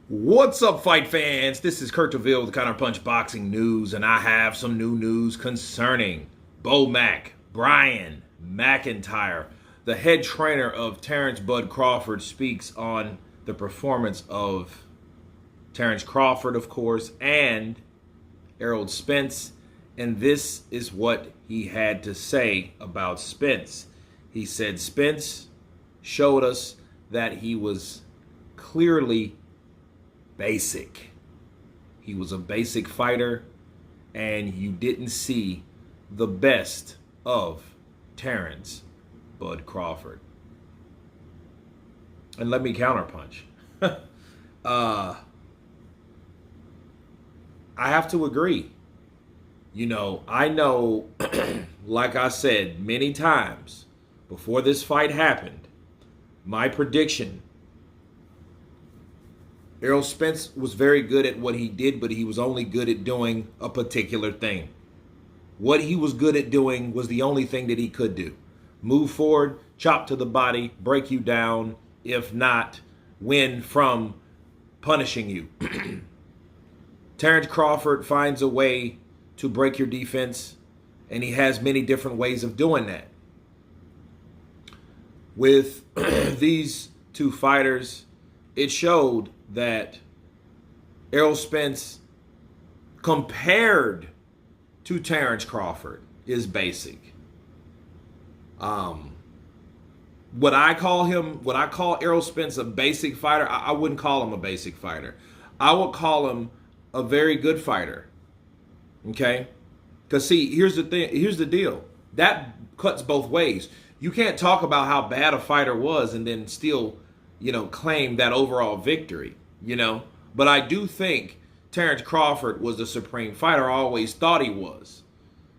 What's up, fight fans? This is Kurt DeVille with Counterpunch Boxing News, and I have some new news concerning Brian McIntyre. The head trainer of Terence Bud Crawford speaks on the performance of Terence Crawford, of course, and Errol Spence, and this is what he had to say about Spence. He said Spence showed us that he was clearly basic. He was a basic fighter, and you didn't see the best of Terence Bud Crawford. And let me counterpunch. I have to agree. I know, like I said many times before this fight happened, my prediction, Errol Spence was very good at what he did, but he was only good at doing a particular thing. What he was good at doing was the only thing that he could do. Move forward, chop to the body, break you down, if not, win from punishing you. Terence Crawford finds a way to break your defense, and he has many different ways of doing that. With these two fighters, it showed that Errol Spence, compared to Terence Crawford, is basic. Would I call Errol Spence a basic fighter? I wouldn't call him a basic fighter. I would call him a very good fighter. Okay? Because see, here's the deal. That cuts both ways. You can't talk about how bad a fighter was and then still claim that overall victory, But I do think Terence Crawford was the supreme fighter. I always thought he was.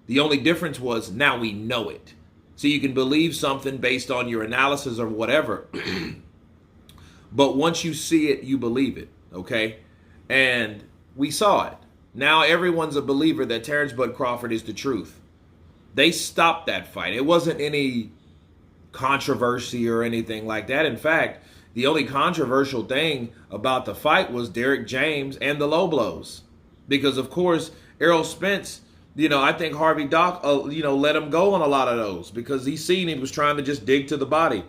The only difference was now we know it. So you can believe something based on your analysis or whatever. But once you see it, you believe it, okay? And we saw it. Now everyone's a believer that Terence Bud Crawford is the truth. They stopped that fight. It wasn't any controversy or anything like that. In fact, the only controversial thing about the fight was Derrick James and the low blows. Because, of course, Errol Spence, I think Harvey Doc, let him go on a lot of those because he was trying to just dig to the body.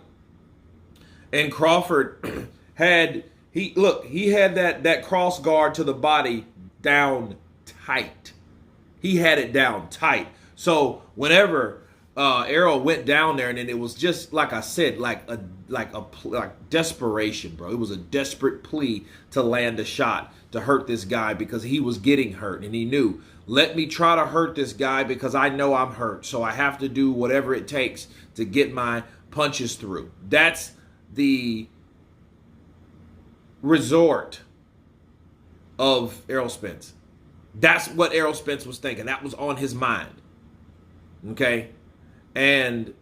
And Crawford had that cross guard to the body down tight. He had it down tight. So whenever Errol went down there, and then it was just like I said, like desperation, bro. It was a desperate plea to land a shot to hurt this guy because he was getting hurt, and he knew, let me try to hurt this guy because I know I'm hurt, so I have to do whatever it takes to get my punches through. That's the resort of Errol Spence. That's what Errol Spence was thinking. That was on his mind. Okay? And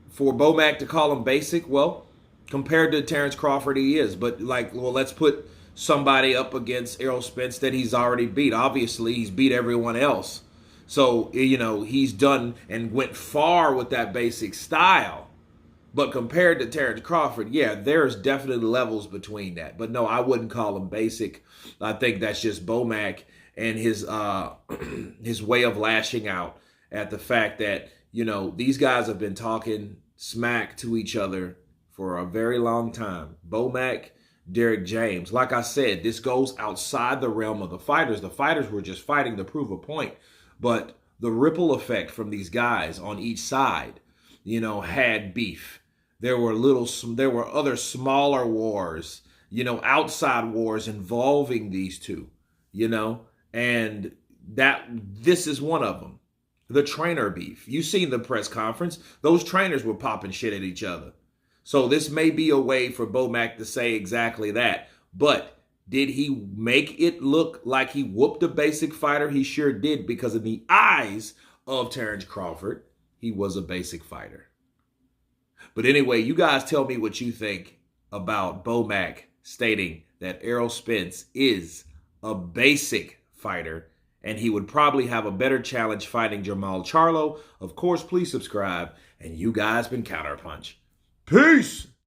for Bomac to call him basic, well, compared to Terence Crawford, he is. But let's put somebody up against Errol Spence that he's already beat. Obviously, he's beat everyone else. So, he's done and went far with that basic style. But compared to Terence Crawford, yeah, there's definitely levels between that. But no, I wouldn't call him basic. I think that's just Bomac and his way of lashing out at the fact that these guys have been talking smack to each other for a very long time. Bomac, Derrick James. Like I said, this goes outside the realm of the fighters. The fighters were just fighting to prove a point. But the ripple effect from these guys on each side, had beef. There were other smaller wars, outside wars involving these two, and this is one of them. The trainer beef. You seen the press conference. Those trainers were popping shit at each other. So this may be a way for Bomac to say exactly that. But did he make it look like he whooped a basic fighter? He sure did, because in the eyes of Terence Crawford, he was a basic fighter. But anyway, you guys tell me what you think about Bomac stating that Errol Spence is a basic fighter, and he would probably have a better challenge fighting Jamal Charlo. Of course, please subscribe. And you guys been Counterpunch. Peace!